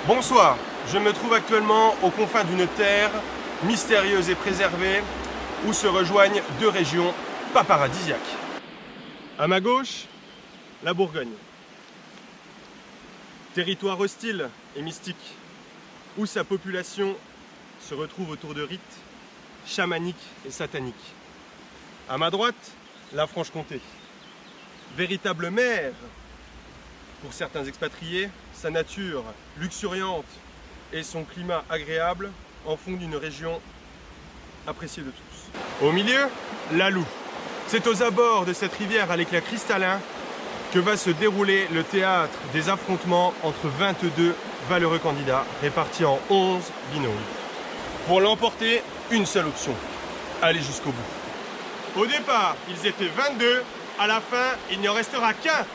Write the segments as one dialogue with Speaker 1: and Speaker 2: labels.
Speaker 1: Bonsoir, je me trouve actuellement aux confins d'une terre mystérieuse et préservée où se rejoignent deux régions pas paradisiaques. À ma gauche, la Bourgogne. Territoire hostile et mystique, où sa population se retrouve autour de rites chamaniques et sataniques. À ma droite, la Franche-Comté. Véritable mer pour certains expatriés, sa nature luxuriante et son climat agréable en font d'une région appréciée de tous. Au milieu, la Loue. C'est aux abords de cette rivière à l'éclat cristallin que va se dérouler le théâtre des affrontements entre 22 valeureux candidats répartis en 11 binômes. Pour l'emporter, une seule option, aller jusqu'au bout. Au départ, ils étaient 22, à la fin, il n'y en restera qu'un.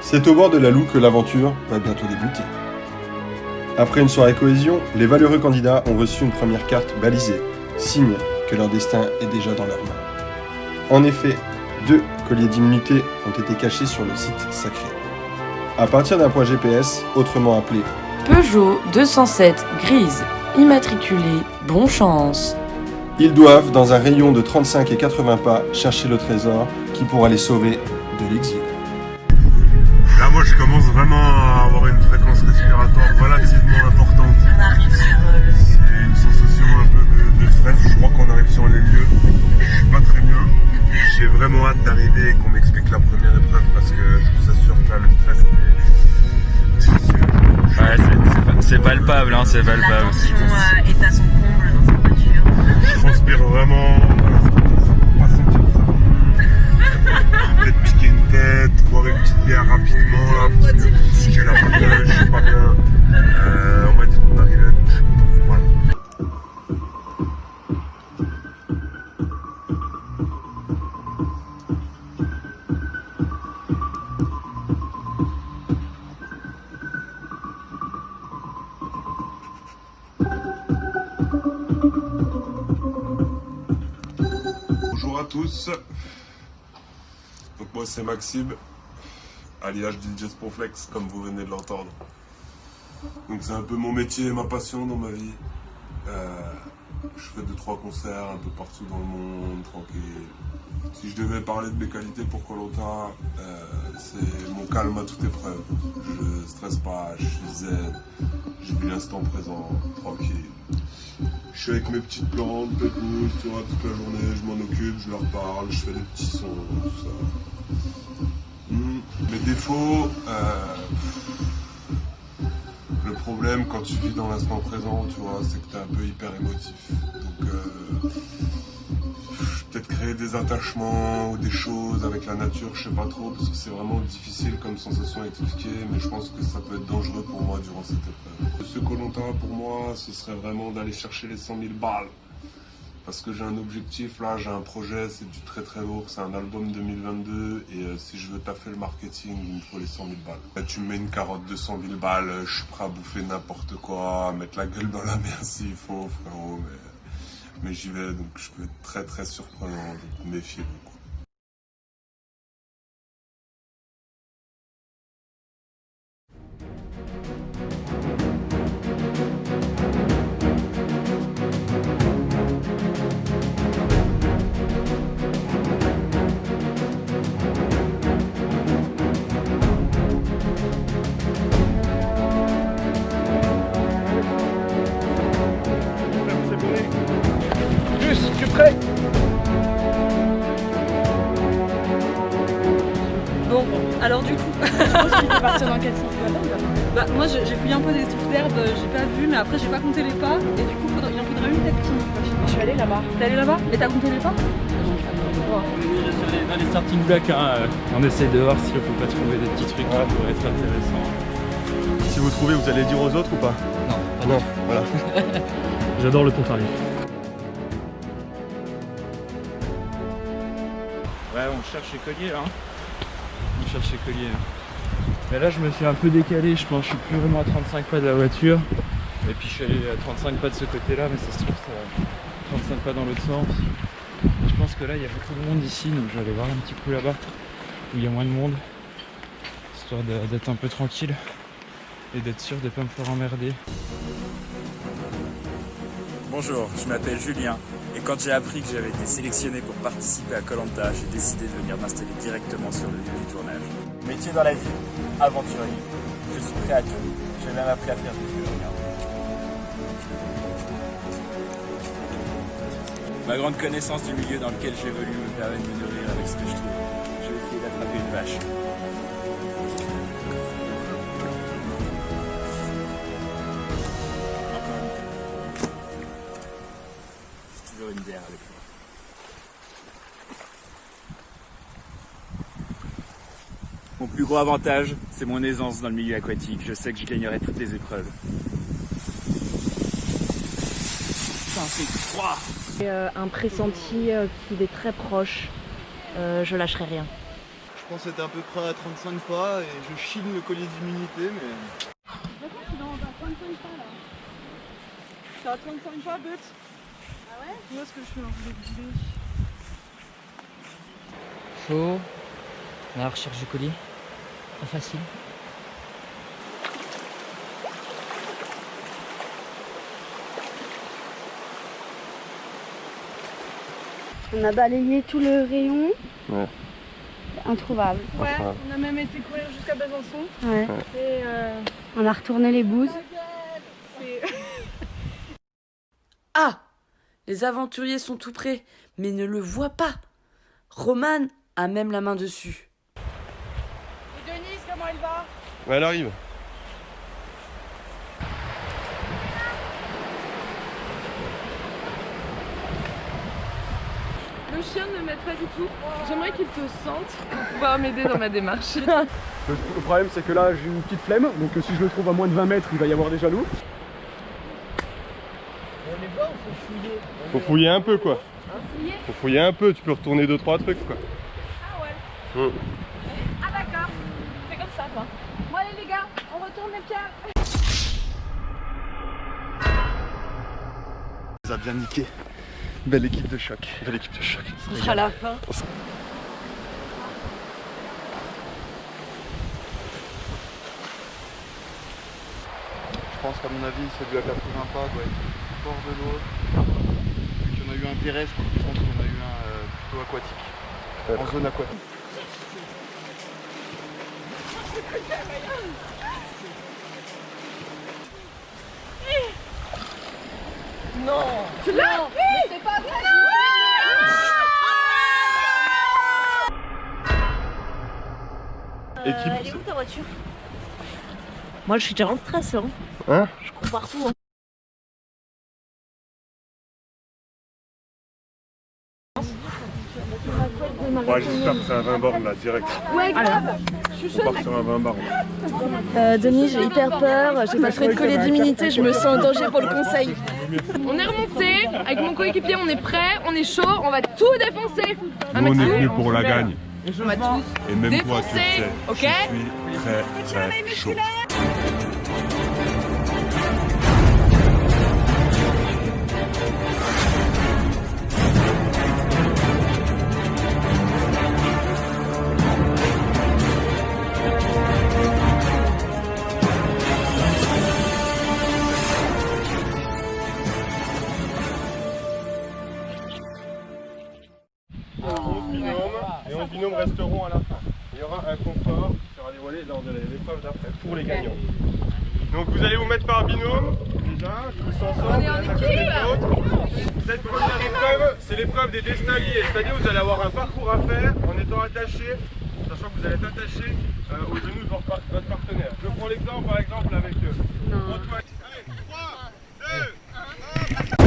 Speaker 2: C'est au bord de la Loue que l'aventure va bientôt débuter. Après une soirée cohésion, les valeureux candidats ont reçu une première carte balisée, signe que leur destin est déjà dans leurs mains. En effet, 2 colliers d'immunité ont été cachés sur le site sacré. À partir d'un point GPS, autrement appelé
Speaker 3: Peugeot 207 grise, immatriculé Bonchance.
Speaker 2: ils doivent, dans un rayon de 35 et 80 pas, chercher le trésor qui pourra les sauver de l'exil.
Speaker 1: Là, moi, je commence vraiment à avoir une fréquence respiratoire relativement importante.
Speaker 3: On arrive sur
Speaker 1: C'est une sensation un peu de stress. Je crois qu'on arrive sur les lieux. Je suis pas très bien. J'ai vraiment hâte d'arriver et qu'on m'explique la première épreuve parce que je vous assure que là, le stress est difficile.
Speaker 4: Ouais, c'est palpable, hein, c'est palpable.
Speaker 3: La tension est à son comble dans sa voiture.
Speaker 1: Je transpire vraiment. Pas sentir ça. Peut-être piquer une tête, boire une petite bière rapidement là, parce que j'ai la gueule, je suis pas bien. On m'a dit qu'on arrivait. Voilà. Bonjour à tous. Donc moi c'est Maxime, alias DJ Sponflex, comme vous venez de l'entendre. Donc c'est un peu mon métier et ma passion dans ma vie. Je fais 2-3 concerts un peu partout dans le monde, tranquille. Si je devais parler de mes qualités pour Koh-Lanta, c'est mon calme à toute épreuve. Je stresse pas, je suis zen, je vis l'instant présent, tranquille. Je suis avec mes petites plantes, pépouses, tu vois, toute la journée, je m'en occupe, je leur parle, je fais des petits sons, tout ça. Mes défauts, le problème quand tu vis dans l'instant présent, tu vois, c'est que t'es un peu hyper émotif. Donc, peut-être créer des attachements ou des choses avec la nature, je sais pas trop, parce que c'est vraiment difficile comme sensation à expliquer, mais je pense que ça peut être dangereux pour moi durant cette épreuve. Ce Koh-Lanta, pour moi, ce serait vraiment d'aller chercher les 100 000 balles. Parce que j'ai un objectif, là, j'ai un projet, c'est du très très lourd, c'est un album 2022, et si je veux taffer le marketing, il me faut les 100 000 balles. Là, tu me mets une carotte de 100 000 balles, je suis prêt à bouffer n'importe quoi, à mettre la gueule dans la mer s'il faut, frérot, mais j'y vais, donc je peux être très très surprenant, donc méfiez-vous.
Speaker 4: Bah moi j'ai fouillé un peu des touffes d'herbe, j'ai pas vu, mais après j'ai pas compté les pas. Et du coup il en faudrait une peut-être qui.
Speaker 3: Je suis allée là-bas.
Speaker 4: T'es allé là-bas? Mais t'as compté les pas?
Speaker 5: On est déjà dans les starting blocks, hein. On essaie de voir si on peut pas trouver des petits trucs qui pourraient être intéressants.
Speaker 1: Si vous trouvez, vous allez dire aux autres ou pas?
Speaker 5: Non, pas
Speaker 1: Non, voilà.
Speaker 5: J'adore le pont-farnier. Ouais, on cherche les colliers là. On cherche les colliers. Mais là, je me suis un peu décalé, je pense. Je suis plus vraiment à 35 pas de la voiture. Et puis je suis allé à 35 pas de ce côté-là, mais ça se trouve, ça 35 pas dans l'autre sens. Je pense que là, il y a beaucoup de monde ici, donc je vais aller voir un petit coup là-bas où il y a moins de monde, histoire d'être un peu tranquille et d'être sûr de ne pas me faire emmerder.
Speaker 6: Bonjour, je m'appelle Julien et quand j'ai appris que j'avais été sélectionné pour participer à Koh Lanta, j'ai décidé de venir m'installer directement sur le lieu du tournage. Métier dans la vie, aventurier. Je suis prêt à tout. J'ai même appris à faire du feu. Ma grande connaissance du milieu dans lequel j'évolue me permet de me nourrir avec ce que je trouve. Je vais essayer d'attraper une vache. Encore une. J'ai toujours une bière avec moi. Mon plus gros avantage, c'est mon aisance dans le milieu aquatique. Je sais que je gagnerai toutes les épreuves. Putain, c'est froid!
Speaker 7: Un pressenti qu'il est très proche, je lâcherai rien.
Speaker 8: Je pense être à peu près à 35 pas et je chine le collier d'immunité, mais...
Speaker 4: D'accord, je suis dans 35 pas là. Je suis à 35 pas, but. Ah ouais? Où est-ce que je suis dans le boulet?
Speaker 9: Chaud, on a la recherche du collier, pas facile.
Speaker 7: On a balayé tout le rayon.
Speaker 1: Ouais.
Speaker 7: Introuvable.
Speaker 4: Ouais, on a même été courir jusqu'à Besançon.
Speaker 7: Ouais.
Speaker 4: Et
Speaker 7: On a retourné les bouses.
Speaker 4: c'est...
Speaker 3: Ah! Les aventuriers sont tout près, mais ne le voient pas. Romane a même la main dessus.
Speaker 4: Et Denise, comment elle va?
Speaker 1: Ouais, elle arrive.
Speaker 4: Le chien ne m'aide pas du tout. J'aimerais qu'il te sente pour pouvoir m'aider dans ma démarche.
Speaker 8: Le problème, c'est que là, j'ai une petite flemme, donc si je le trouve à moins de 20 mètres, il va y avoir des jaloux.
Speaker 1: Faut fouiller un peu, quoi. Faut fouiller un peu, tu peux retourner 2-3 trucs, quoi.
Speaker 4: Ah ouais. Ah d'accord. C'est comme ça, toi. Bon allez les gars, on retourne les pierres.
Speaker 8: Ça a bien niqué. Belle équipe de choc.
Speaker 1: Belle équipe de choc.
Speaker 7: Ce sera la fin.
Speaker 8: Je pense qu'à mon avis, celui à 80 pas doit être fort de l'eau. Vu qu'on a eu un terrestre, je pense qu'on a eu un plutôt aquatique. En zone aquatique.
Speaker 4: Tu l'as? C'est pas vrai.
Speaker 1: Équipe.
Speaker 7: Elle est où ta voiture? Moi je suis déjà en stress hein.
Speaker 1: Hein?
Speaker 7: Je cours partout hein.
Speaker 1: Ouais, j'espère que c'est un 20 bornes là, direct.
Speaker 4: Ouais, grave. Je suis
Speaker 1: On part sur un 20 bornes.
Speaker 4: Denis, j'ai hyper peur. J'ai pas trouvé de collier d'immunité. Je me sens en danger pour le conseil. On est remonté avec mon coéquipier. On est prêt, on est chaud. On va tout défoncer.
Speaker 10: Nous, on est venus pour la gagne.
Speaker 4: On va tout
Speaker 10: Et même toi, tu le
Speaker 4: défoncer.
Speaker 10: sais.
Speaker 4: Ok?
Speaker 10: Je suis très chaud.
Speaker 1: Les 11 binômes resteront à la fin. Il y aura un confort qui sera dévoilé lors de l'épreuve d'après pour les gagnants. Donc vous allez vous mettre par binôme, déjà, tous ensemble, l'un à côté de l'autre. Cette première épreuve, c'est l'épreuve des destins liés. C'est-à-dire que vous allez avoir un parcours à faire en étant attachés, sachant que vous allez être attaché au genou de votre partenaire. Je prends l'exemple par exemple avec Antoine. Allez, 3, 2, 1.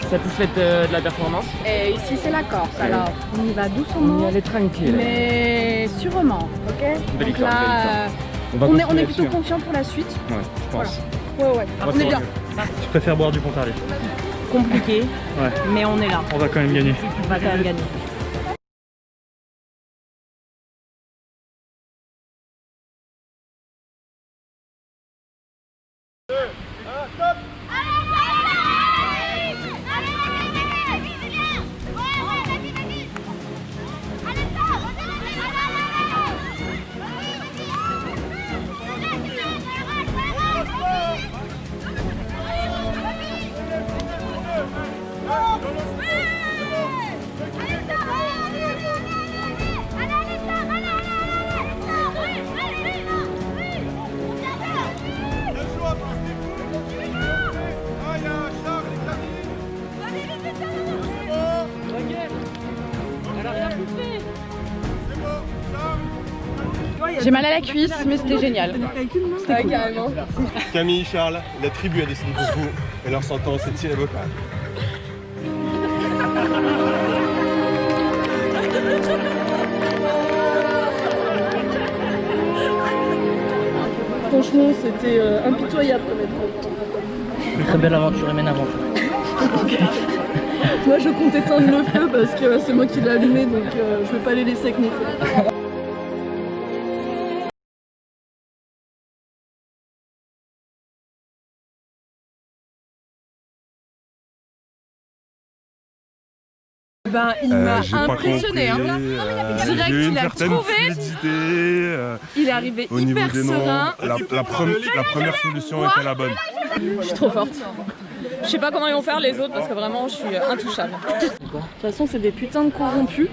Speaker 9: Satisfaite de la performance?
Speaker 4: Et ici c'est la Corse, alors on y va doucement.
Speaker 9: On y allait tranquille.
Speaker 4: Mais sûrement, ok? Donc là, on est plutôt confiant pour la suite.
Speaker 5: Ouais, je pense.
Speaker 4: Voilà. Ouais, on est bien.
Speaker 5: Je préfère boire du Pontarlier.
Speaker 7: Compliqué,
Speaker 5: Ouais.
Speaker 7: mais on est là.
Speaker 5: On va quand même gagner.
Speaker 7: On va quand même gagner.
Speaker 4: J'ai mal à la cuisse, mais c'était génial. C'était cool. Carrément.
Speaker 1: Camille, Charles, la tribu a décidé pour vous et leur sentence est irrévocable.
Speaker 4: Franchement, c'était impitoyable comme épreuve.
Speaker 9: Une très belle aventure humaine avant tout.
Speaker 4: Moi, je compte éteindre le feu parce que c'est moi qui l'ai allumé, donc je vais pas les laisser avec mon feu. Ben, il m'a impressionné. Direct, il a trouvé. Il est arrivé
Speaker 10: au niveau
Speaker 4: hyper
Speaker 10: des noms,
Speaker 4: serein.
Speaker 10: la première solution était la bonne.
Speaker 4: Je suis trop forte. Je sais pas comment ils vont faire les autres parce que vraiment je suis intouchable. De toute façon, c'est des putains de corrompus.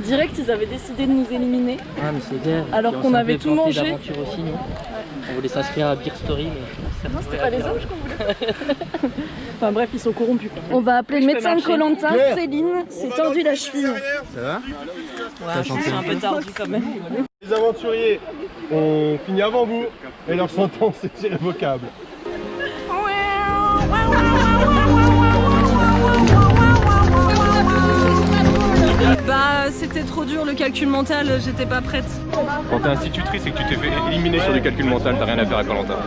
Speaker 4: Direct, ils avaient décidé de nous éliminer.
Speaker 9: Ah, mais c'est clair.
Speaker 4: Alors qu'on avait tout mangé.
Speaker 9: Aussi, nous. On voulait s'inscrire à Beer Story, mais
Speaker 4: non, c'était pas les anges qu'on voulait. Enfin bref, ils sont corrompus quoi. On va appeler le médecin de Koh-Lanta, Céline, s'est tordu la cheville.
Speaker 5: Ça va?
Speaker 9: ouais, je suis un peu tordu quand même.
Speaker 1: Les aventuriers ont fini avant vous et leur sentence est irrévocable.
Speaker 4: Bah c'était trop dur le calcul mental, j'étais pas prête.
Speaker 10: Quand t'es institutrice et que tu t'es fait éliminer sur du calcul mental, t'as rien à faire à Koh-Lanta.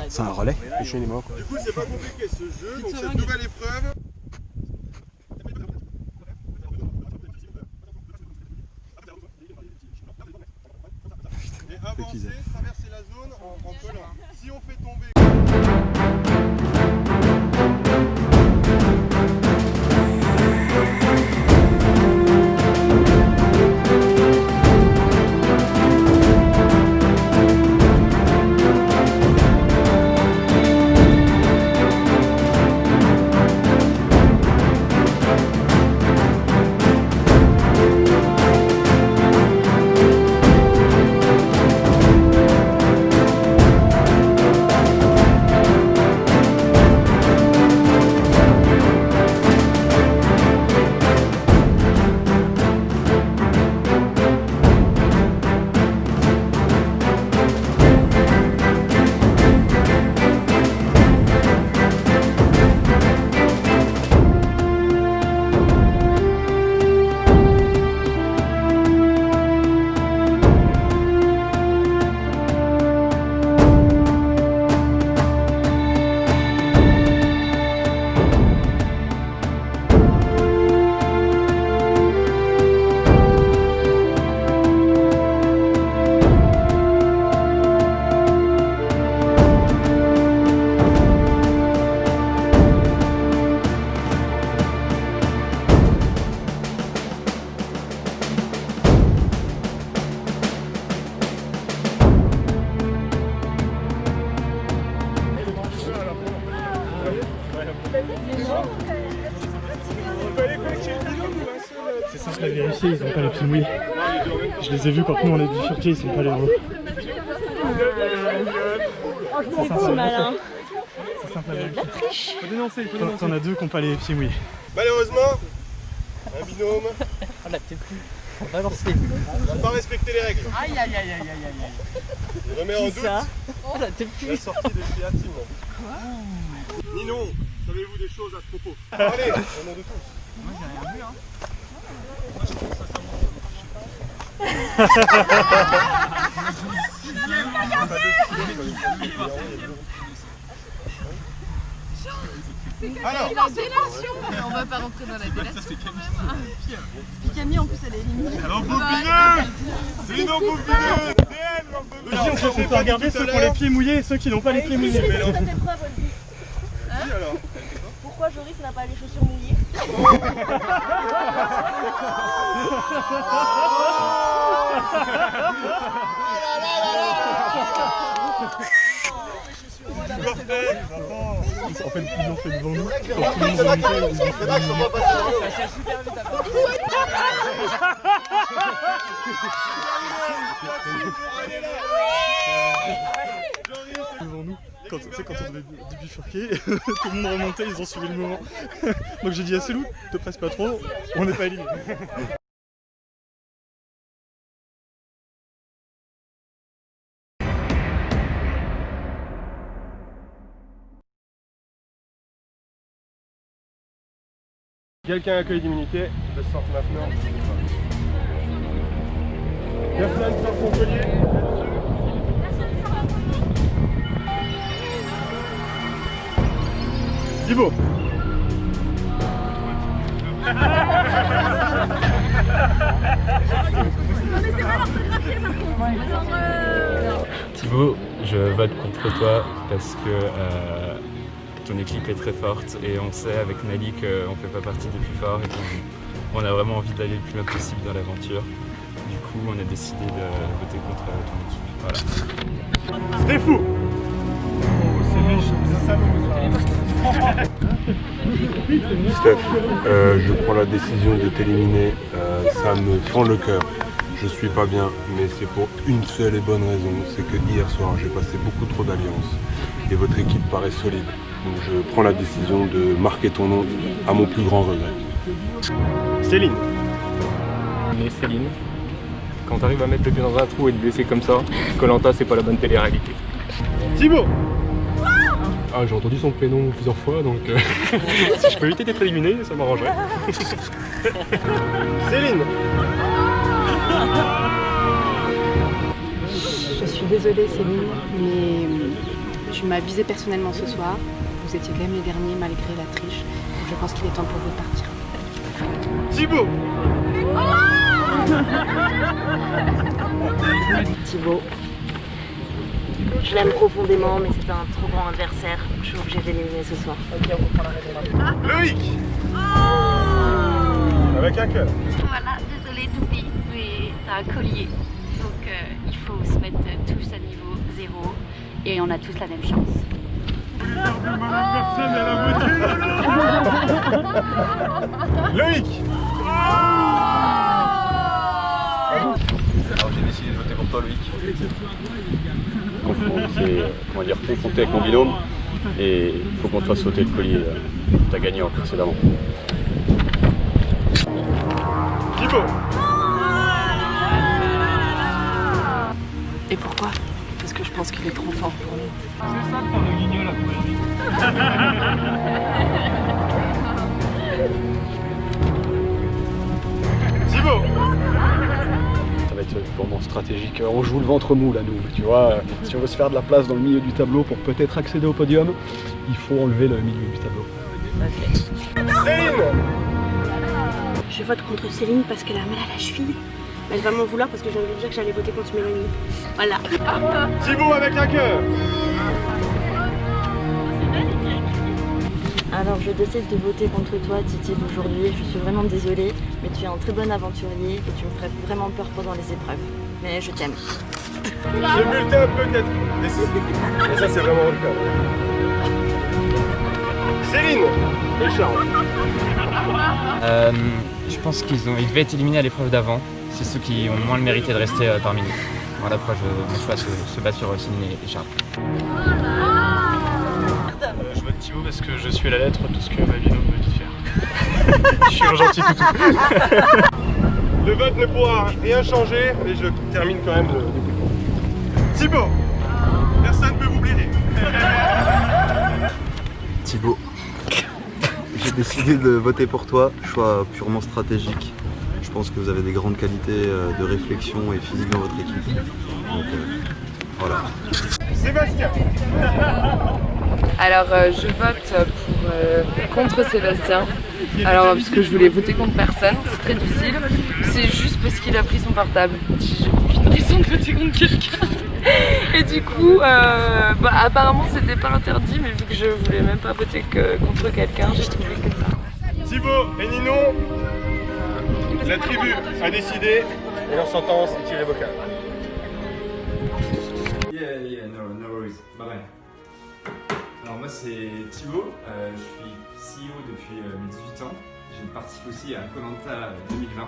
Speaker 2: C'est un relais.
Speaker 1: Du coup, c'est pas compliqué ce jeu, donc cette nouvelle épreuve. Et avancer, traverser la zone en pelant. Si on fait tomber.
Speaker 11: C'est simple à vérifier, ils ont pas les pieds mouillés. Je les ai vus quand nous on est bifurqués, ils sont pas les heureux. C'est simple à vérifier. C'est simple à vérifier. La triche. Faut dénoncer, faut dénoncer. T'en as deux qui ont pas les pieds mouillés.
Speaker 1: Malheureusement, un binôme.
Speaker 9: Oh là, t'es plus. On va lancer.
Speaker 1: n'a pas respecté les règles.
Speaker 9: Aïe aïe aïe aïe aïe aïe.
Speaker 1: Il remet en doute
Speaker 9: Oh là, t'es plus.
Speaker 1: la sortie de chez Hatim. Ninon, savez-vous des choses à ce propos? Allez, au nom de tous.
Speaker 9: Moi j'ai rien vu hein.
Speaker 1: Moi je trouve ça alors,
Speaker 4: la délation. On va pas rentrer dans la délation quand même. Puis Camille en plus elle est éliminée.
Speaker 1: alors bobineux. C'est une bobineux.
Speaker 11: On peut regarder ceux qui ont les pieds mouillés et ceux qui n'ont pas les pieds mouillés.
Speaker 1: Alors,
Speaker 7: pourquoi Joris n'a pas les chaussures mouillées?
Speaker 11: En fait, ils ont fait devant nous. Devant nous, quand on devait bifurquer, tout le monde remontait, ils ont suivi le mouvement. Donc j'ai dit à Célou, te presse pas trop, on n'est pas éliminés.
Speaker 1: quelqu'un accueille d'immunité de sorte maintenant. Personne sort son collier. Thibaut.
Speaker 5: Thibaut, je vote contre toi parce que ton équipe est très forte et on sait avec Nali qu'on ne fait pas partie des plus forts et qu'on a vraiment envie d'aller le plus loin possible dans l'aventure. Du coup, on a décidé de voter contre ton équipe. Voilà.
Speaker 1: C'était fou.
Speaker 11: C'est méchant, c'est salaud.
Speaker 12: Steph, je prends la décision de t'éliminer. Ça me fend le cœur. Je suis pas bien, mais c'est pour une seule et bonne raison. C'est que hier soir, j'ai passé beaucoup trop d'alliances. Et votre équipe paraît solide. Donc je prends la décision de marquer ton nom à mon plus grand regret.
Speaker 1: Céline.
Speaker 10: Mais Céline, quand t'arrives à mettre le pied dans un trou et te blesser comme ça, Koh-Lanta c'est pas la bonne télé-réalité.
Speaker 1: Thibaut.
Speaker 10: Ah, j'ai entendu son prénom plusieurs fois, donc si je peux éviter d'être éliminé, ça m'arrangerait.
Speaker 1: Céline.
Speaker 13: Je suis désolée Céline, mais tu m'as visé personnellement ce soir. Vous étiez quand même les derniers malgré la triche. Donc je pense qu'il est temps pour vous de partir.
Speaker 1: Thibaut.
Speaker 7: Thibaut. Je l'aime profondément, mais c'est un trop grand adversaire. Je suis obligée d'éliminer ce soir.
Speaker 1: Loïc. Avec un cœur.
Speaker 14: Voilà, désolé Toupie, mais t'as un collier. Donc il faut se mettre tous à niveau 0 et on a tous la même chance.
Speaker 1: Loïc.
Speaker 10: Alors j'ai décidé de voter pour toi Loïc. C'est, comment dire, faut compter avec mon binôme et il faut qu'on te fasse sauter le collier. T'as gagné précédemment.
Speaker 1: Thibaut.
Speaker 13: Et pourquoi? Parce que je pense qu'il est trop fort pour nous.
Speaker 5: C'est ça de faire le guignol après.
Speaker 1: Thibaut.
Speaker 15: Ça va être purement stratégique. On joue le ventre mou là nous, tu vois. Si on veut se faire de la place dans le milieu du tableau pour peut-être accéder au podium, il faut enlever le milieu du tableau.
Speaker 1: Céline.
Speaker 13: Je vote contre Céline parce qu'elle a mal à la cheville. Elle va m'en vouloir parce que je viens de lui dire que j'allais voter contre Mélanie. Voilà.
Speaker 1: Thibaut avec un cœur.
Speaker 7: Alors je décide de voter contre toi Titi aujourd'hui, je suis vraiment désolée, mais tu es un très bon aventurier et tu me ferais vraiment peur pendant les épreuves. Mais je t'aime.
Speaker 1: Le bulletin peut être décisif. Et ça c'est vraiment le cas. Céline et Charles.
Speaker 16: Je pense qu'ils devaient être éliminés à l'épreuve d'avant. C'est ceux qui ont moins le mérité de rester parmi nous. Voilà pourquoi mon choix se bat sur Céline et Charles.
Speaker 11: Je vote Thibaut parce que je suis à la lettre tout ce que ma binôme me dit de faire. Je suis un gentil toutou.
Speaker 1: Le vote ne pourra rien changer, mais je termine quand même le Thibaut. Personne ne peut vous blairer.
Speaker 8: Thibaut, j'ai décidé de voter pour toi, choix purement stratégique. Je pense que vous avez des grandes qualités de réflexion et physique dans votre équipe. Donc voilà.
Speaker 1: Sébastien.
Speaker 4: Alors je vote contre Sébastien. Alors parce que je voulais voter contre personne, c'est très difficile. C'est juste parce qu'il a pris son portable. J'ai aucune raison de voter contre quelqu'un. Et du coup, apparemment c'était pas interdit, mais vu que je voulais même pas voter contre quelqu'un, j'ai trouvé que ça.
Speaker 1: Thibaut et Ninon, la tribu a décidé et leur sentence est irrévocable.
Speaker 6: Yeah, no worries. Bye bye. Alors moi c'est Thibaut, je suis CEO depuis mes 18 ans. Je participe aussi à Koh-Lanta 2020,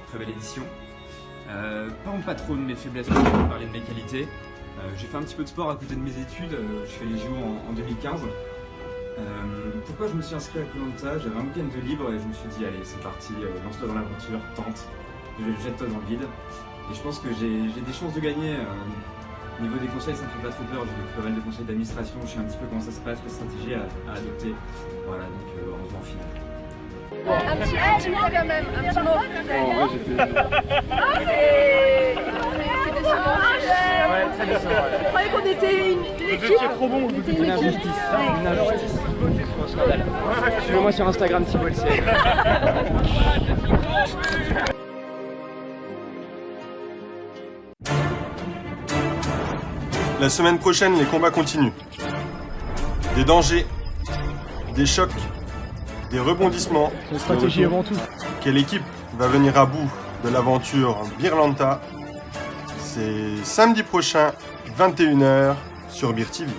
Speaker 6: très belle édition. Parlons pas trop de mes faiblesses, mais je vais parler de mes qualités. J'ai fait un petit peu de sport à côté de mes études, je fais les JO en 2015. Pourquoi je me suis inscrit à Koh-Lanta? J'avais un week-end de libre et je me suis dit allez c'est parti, lance-toi dans l'aventure, tente, jette-toi dans le vide. Et je pense que j'ai des chances de gagner. Au niveau des conseils, ça me fait pas trop peur, j'ai pas mal de conseils d'administration, je sais un petit peu comment ça se passe, les stratégies à adopter. Voilà, donc on se voit en finale.
Speaker 4: Un petit mot quand même, un petit mot. C'est décevant.
Speaker 5: Ouais, très décevant.
Speaker 4: Je croyais qu'on était une équipe.
Speaker 5: Vous étiez trop bon, vous étiez une injustice. Une injustice. Scandale. Suivez-moi sur Instagram, Thibaut LCN.
Speaker 2: La semaine prochaine, les combats continuent. Des dangers, des chocs, des rebondissements.
Speaker 11: C'est une stratégie avant tout.
Speaker 2: Quelle équipe va venir à bout de l'aventure Beerlanta? C'est samedi prochain, 21 h sur Beer TV.